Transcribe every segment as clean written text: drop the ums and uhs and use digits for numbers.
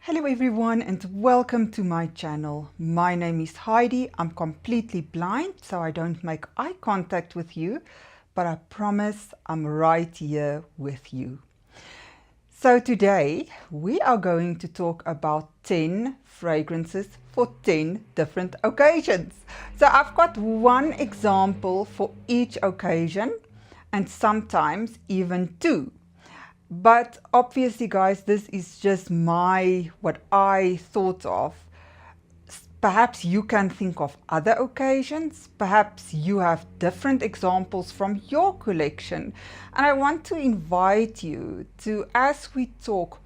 Hello everyone and welcome to my channel. My name is Heidi. I'm completely blind, so I don't make eye contact with you, but I promise I'm right here with you. So today we are going to talk about 10 fragrances for 10 different occasions. So I've got one example for each occasion and sometimes even two. But obviously, guys, this is just what I thought of. Perhaps you can think of other occasions. Perhaps you have different examples from your collection. And I want to invite you to, as we talk,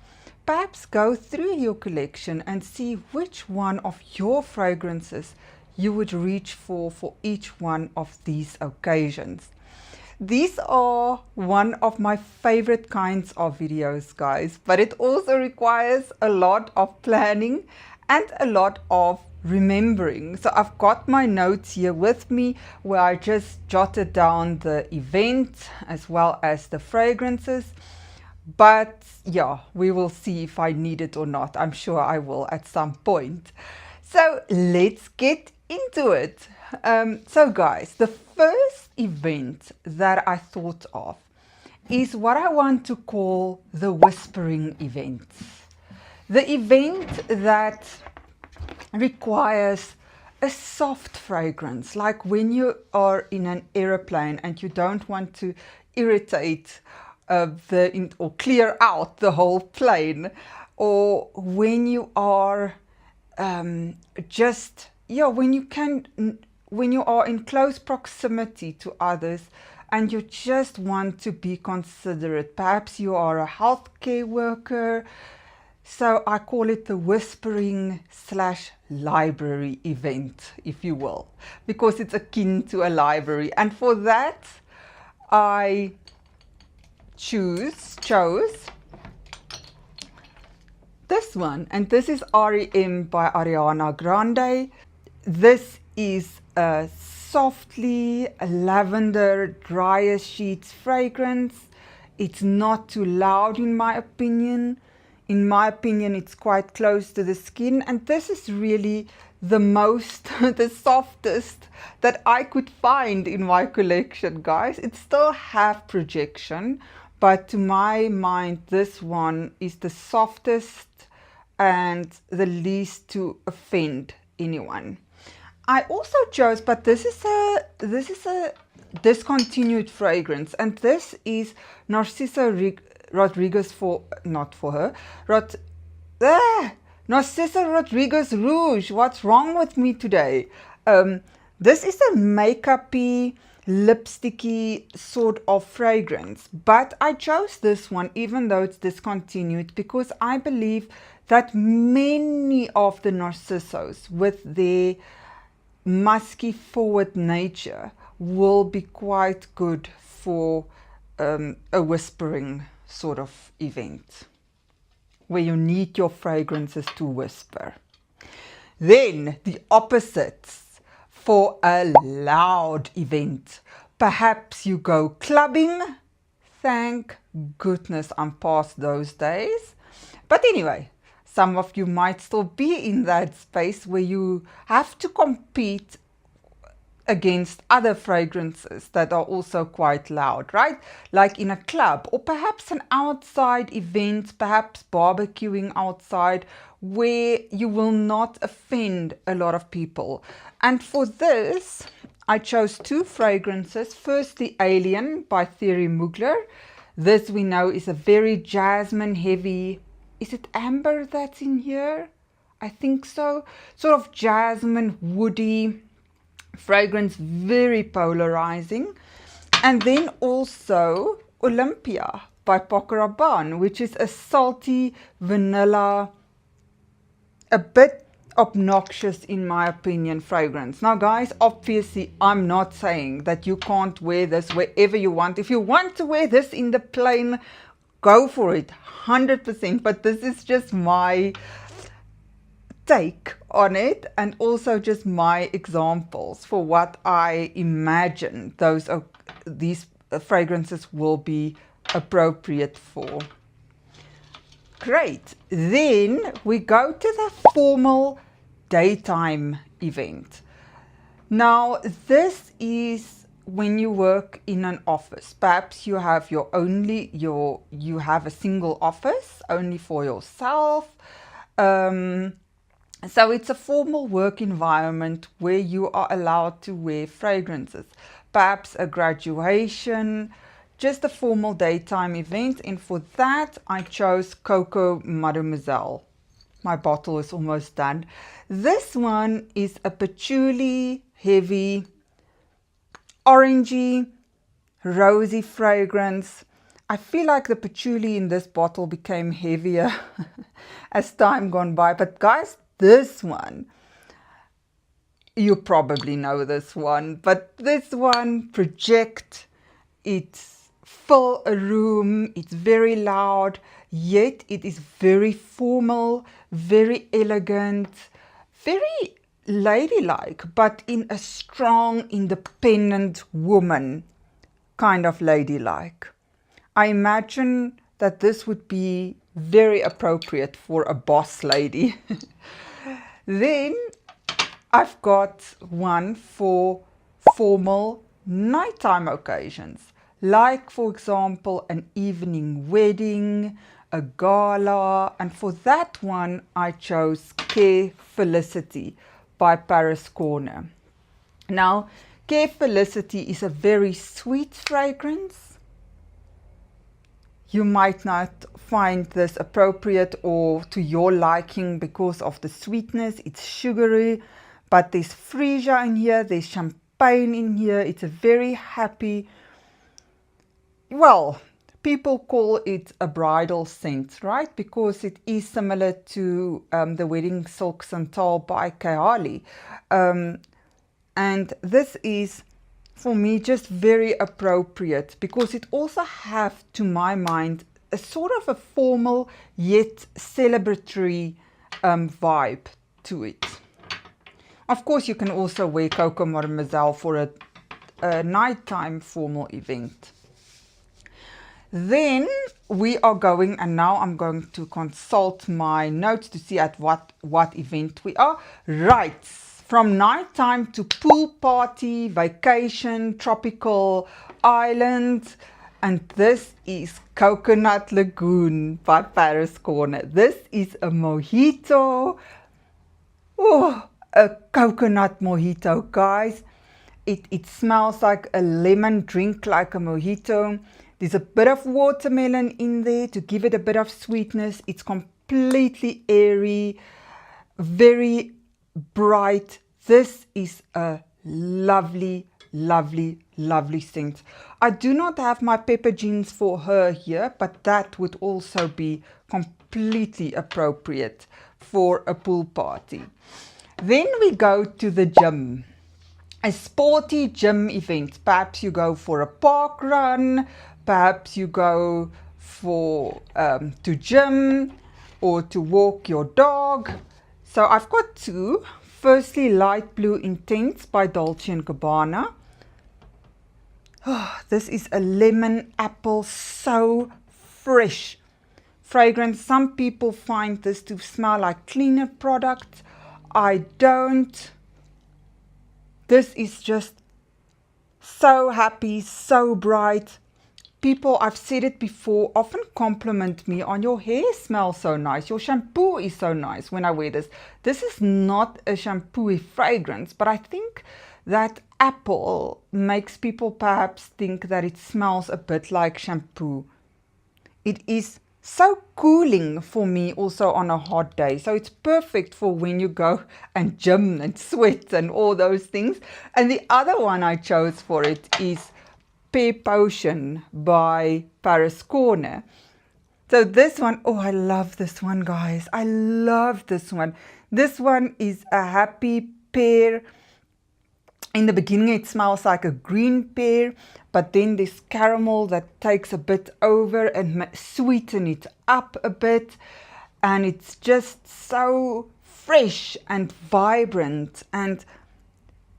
perhaps go through your collection and see which one of your fragrances you would reach for each one of these occasions. These are one of my favorite kinds of videos, guys, but it also requires a lot of planning and a lot of remembering. So I've got my notes here with me where I just jotted down the event as well as the fragrances. But yeah, we will see if I need it or not. I'm sure I will at some point. So let's get into it. So guys, the first event that I thought of is what I want to call the whispering event. The event that requires a soft fragrance, like when you are in an aeroplane and you don't want to irritate or clear out the whole plane, or when you are when you are in close proximity to others and you just want to be considerate. Perhaps you are a healthcare worker. So I call it the whispering / library event, if you will, because it's akin to a library. And for that, I chose this one, and this is REM by Ariana Grande. This is a softly lavender dryer sheets fragrance. It's not too loud in my opinion. In my opinion, it's quite close to the skin, and this is really the the softest that I could find in my collection, guys. It still have projection, but to my mind, this one is the softest and the least to offend anyone. I also chose, but this is a discontinued fragrance, and this is Narciso Rodriguez Narciso Rodriguez Rouge. What's wrong with me today? This is a makeup-y, lipsticky sort of fragrance, but I chose this one even though it's discontinued because I believe that many of the Narcissos with their musky forward nature will be quite good for a whispering sort of event where you need your fragrances to whisper. Then the opposites for a loud event. Perhaps you go clubbing. Thank goodness I'm past those days. But anyway, some of you might still be in that space where you have to compete against other fragrances that are also quite loud, right? Like in a club or perhaps an outside event, perhaps barbecuing outside, where you will not offend a lot of people. And for this, I chose two fragrances. First, the Alien by Thierry Mugler. This we know is a very jasmine heavy. Is it amber that's in here? I think so. Sort of jasmine, woody fragrance, very polarizing. And then also Olympia by Paco Rabanne, which is a salty vanilla, a bit obnoxious in my opinion fragrance. Now guys, obviously I'm not saying that you can't wear this wherever you want. If you want to wear this in the plane, go for it 100%, but this is just my take on it and also just my examples for what I imagine these fragrances will be appropriate for. Great. Then we go to the formal daytime event. Now, this is when you work in an office. Perhaps you have you have a single office only for yourself. So it's a formal work environment where you are allowed to wear fragrances. Perhaps a graduation, just a formal daytime event. And for that, I chose Coco Mademoiselle. My bottle is almost done. This one is a patchouli, heavy, orangey, rosy fragrance. I feel like the patchouli in this bottle became heavier as time gone by. But guys, this one, you probably know this one, but this one project, it's fill a room, it's very loud, yet it is very formal, very elegant, very ladylike, but in a strong, independent woman kind of ladylike. I imagine that this would be very appropriate for a boss lady. Then I've got one for formal nighttime occasions, like for example an evening wedding, a gala, and for that one I chose Care Felicity by Paris Corner. Now, Care Felicity is a very sweet fragrance. You might not find this appropriate or to your liking because of the sweetness. It's sugary, but there's freesia in here, there's champagne in here. It's a very happy, well, people call it a bridal scent, right? Because it is similar to the Wedding Silk Santal by Kayali. And this is, for me, just very appropriate because it also has, to my mind, a sort of a formal yet celebratory vibe to it. Of course, you can also wear Coco Mademoiselle for a nighttime formal event. Then we are going, and now I'm going to consult my notes to see at what event we are. Right, from nighttime to pool party, vacation, tropical island. And this is Coconut Lagoon by Paris Corner. This is a mojito. Oh, a coconut mojito, guys. It smells like a lemon drink, like a mojito. There's a bit of watermelon in there to give it a bit of sweetness. It's completely airy, very bright. This is a lovely, lovely, lovely scent. I do not have my pepper jeans for her here, but that would also be completely appropriate for a pool party. Then we go to the gym. A sporty gym event. Perhaps you go for a park run, perhaps you go for to gym or to walk your dog. So I've got two. Firstly, Light Blue Intense by Dolce & Gabbana. Oh, this is a lemon apple, so fresh fragrance. Some people find this to smell like cleaner product. I don't. This is just so happy, so bright. People, I've said it before, often compliment me on your hair smells so nice. Your shampoo is so nice when I wear this. This is not a shampoo fragrance, but I think that apple makes people perhaps think that it smells a bit like shampoo. It is so cooling for me also on a hot day. So it's perfect for when you go and gym and sweat and all those things. And the other one I chose for it is Pear Potion by Paris Corner. So this one, oh, I love this one, guys. I love this one. This one is a happy pear. In the beginning, it smells like a green pear, but then this caramel that takes a bit over and sweeten it up a bit. And it's just so fresh and vibrant and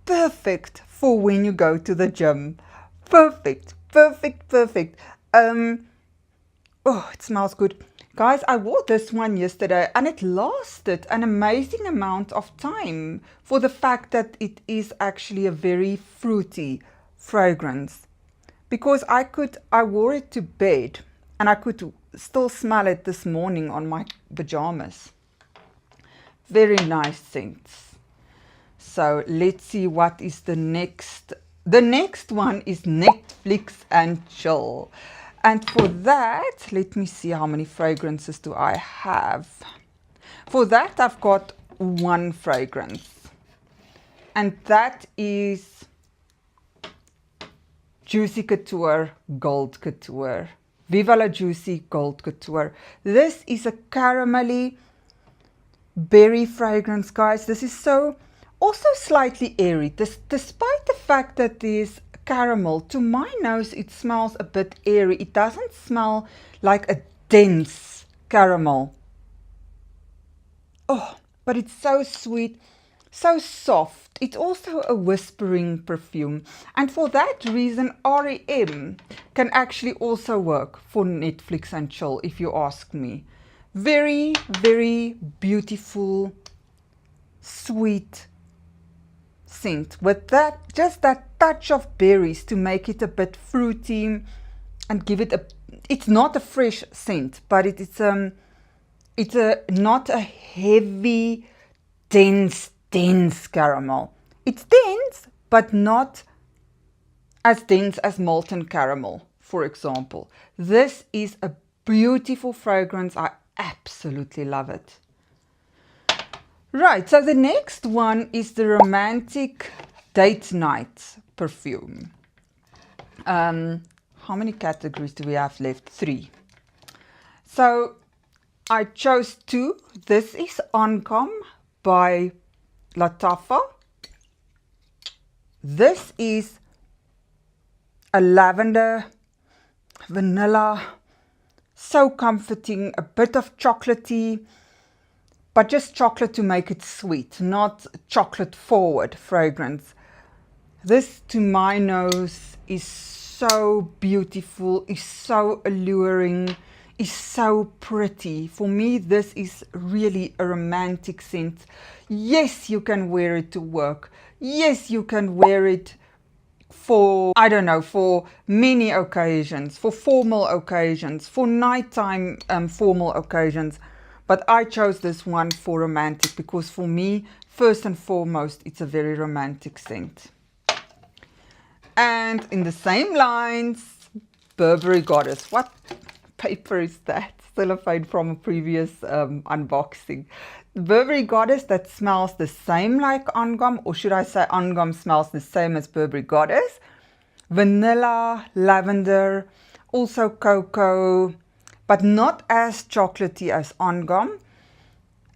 perfect for when you go to the gym. Perfect, perfect, perfect. Oh, it smells good. Guys, I wore this one yesterday and it lasted an amazing amount of time for the fact that it is actually a very fruity fragrance. Because I wore it to bed and I could still smell it this morning on my pajamas. Very nice scents. So let's see what is the next. The next one is Netflix and Chill. And for that, let me see how many fragrances do I have. For that, I've got one fragrance. And that is Juicy Couture Gold Couture. Viva la Juicy Gold Couture. This is a caramelly berry fragrance, guys. This is so also slightly airy. Despite the fact that there's caramel, to my nose it smells a bit airy. It doesn't smell like a dense caramel. Oh, but it's so sweet, so soft. It's also a whispering perfume. And for that reason, REM can actually also work for Netflix and Chill, if you ask me. Very, very beautiful, sweet scent with that, just that touch of berries to make it a bit fruity and give it a, it's not a fresh scent, but it's not a heavy, dense caramel. It's dense, but not as dense as molten caramel, for example. This is a beautiful fragrance. I absolutely love it. Right, so the next one is the Romantic Date Night perfume. How many categories do we have left? 3. So I chose 2. This is Encome by Lattafa. This is a lavender, vanilla, so comforting, a bit of chocolatey, but just chocolate to make it sweet, not chocolate forward fragrance. This, to my nose, is so beautiful, is so alluring, is so pretty. For me, this is really a romantic scent. Yes, you can wear it to work. Yes, you can wear it for, I don't know, for many occasions, for formal occasions, for nighttime formal occasions. But I chose this one for romantic because for me, first and foremost, it's a very romantic scent. And in the same lines, Burberry Goddess. What paper is that? Cellophane from a previous unboxing. Burberry Goddess that smells the same like Encome, or should I say Encome smells the same as Burberry Goddess. Vanilla, lavender, also cocoa, but not as chocolatey as Encome.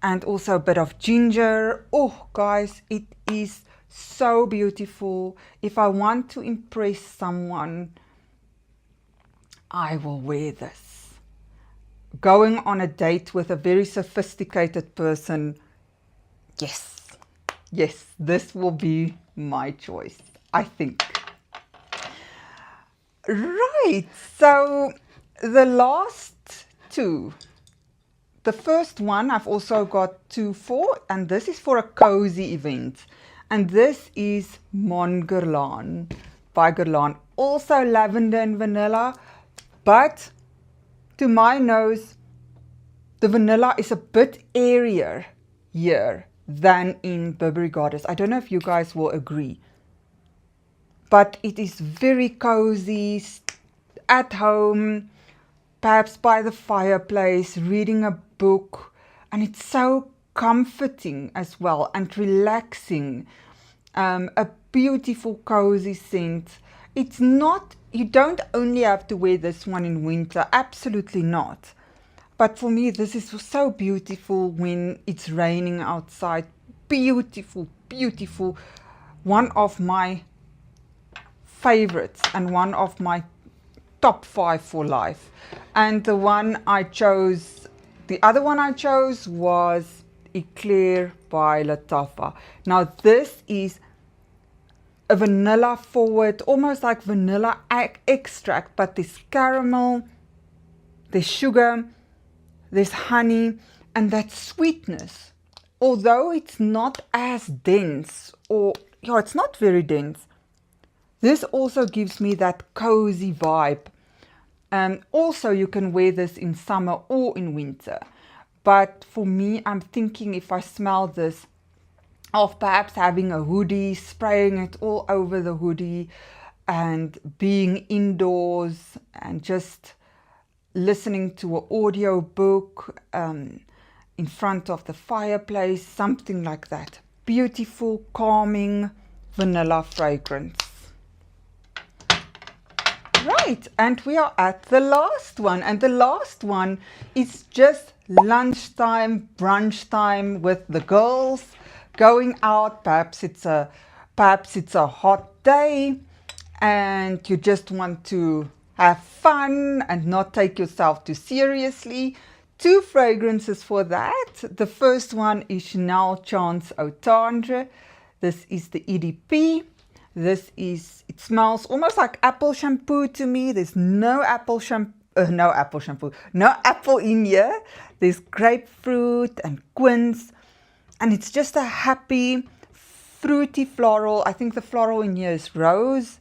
And also a bit of ginger. Oh, guys, it is so beautiful. If I want to impress someone, I will wear this. Going on a date with a very sophisticated person, yes, this will be my choice, I think. Right, so the last 2. The first one I've also got 2 for, and this is for a cozy event. And this is Mon Guerlain by Guerlain. Also lavender and vanilla, but to my nose, the vanilla is a bit airier here than in Burberry Goddess. I don't know if you guys will agree. But it is very cozy, at home, perhaps by the fireplace, reading a book. And it's so comforting as well and relaxing. A beautiful cozy scent. It's not, you don't only have to wear this one in winter, absolutely not. But for me, this is so beautiful when it's raining outside. Beautiful, beautiful. One of my favorites and one of my top 5 for life. And the one I chose, the other one I chose was Eclair by Lattafa. Now this is a vanilla forward, almost like vanilla extract, but there's caramel, there's sugar, there's honey, and that sweetness. Although it's not as dense, or yeah, it's not very dense, this also gives me that cozy vibe. Also, you can wear this in summer or in winter. But for me, I'm thinking if I smell this, of perhaps having a hoodie, spraying it all over the hoodie, and being indoors and just listening to an audio book in front of the fireplace, something like that. Beautiful, calming vanilla fragrance. Right, and we are at the last one, and the last one is just lunchtime, brunch time with the girls, going out. Perhaps it's a hot day and you just want to have fun and not take yourself too seriously. Two fragrances for that. The first one is Chanel Chance Au Tendre. This is the EDP. It smells almost like apple shampoo to me. There's no apple in here. There's grapefruit and quince, and it's just a happy, fruity floral. I think the floral in here is rose.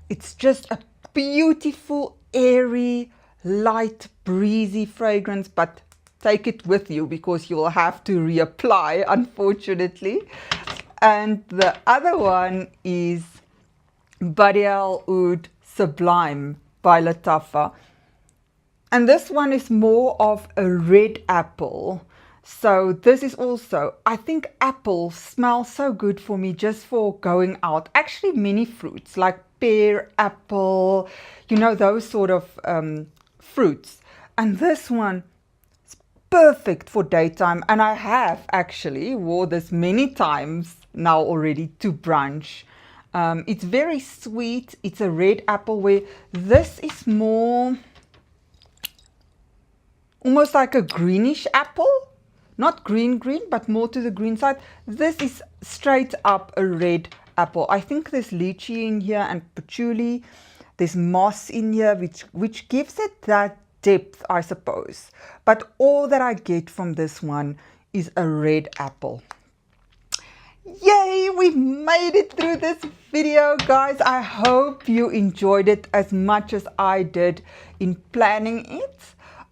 It's just a beautiful, airy, light, breezy fragrance, but take it with you because you will have to reapply, unfortunately. And the other one is Badial Oud Sublime by Lattafa. And this one is more of a red apple. So this is also, I think apple smells so good for me just for going out. Actually, many fruits like pear, apple, you know, those sort of fruits. And this one is perfect for daytime. And I have actually wore this many times now already to brunch. It's very sweet. It's a red apple, where this is more almost like a greenish apple. Not green, but more to the green side. This is straight up a red apple. I think there's lychee in here and patchouli. There's moss in here, which gives it that depth, I suppose. But all that I get from this one is a red apple. Yay, we've made it through this video, guys. I hope you enjoyed it as much as I did in planning it.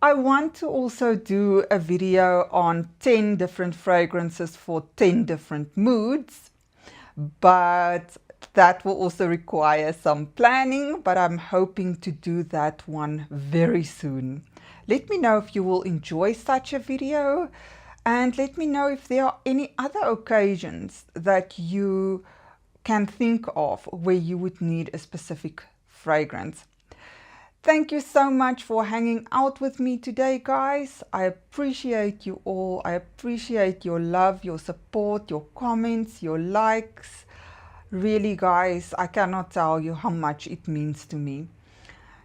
I want to also do a video on 10 different fragrances for 10 different moods, but that will also require some planning, but I'm hoping to do that one very soon. Let me know if you will enjoy such a video, and let me know if there are any other occasions that you can think of where you would need a specific fragrance. Thank you so much for hanging out with me today, guys. I appreciate you all. I appreciate your love, your support, your comments, your likes. Really, guys, I cannot tell you how much it means to me.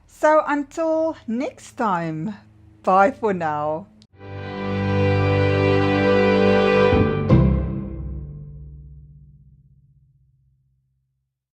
So until next time, bye for now.